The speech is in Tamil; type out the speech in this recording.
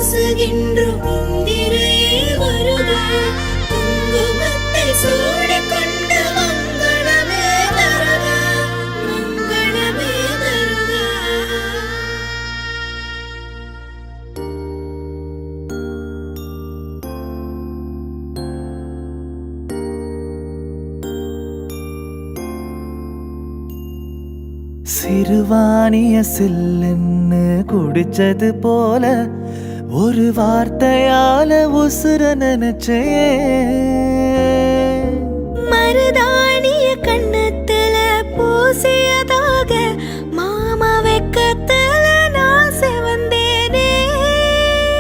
பூசுகின்றோம் இந்திரையே வருக குங்குமத்தை சூடிக்கொண்ட மங்களமே தருக மங்களமே தருக. சிறுவாணிய சில்லுன்னு குடிச்சது போல ஒரு வார்த்தையால உசுர நினைச்சே மருதாணிய கண்ணத்துல பூசியதாக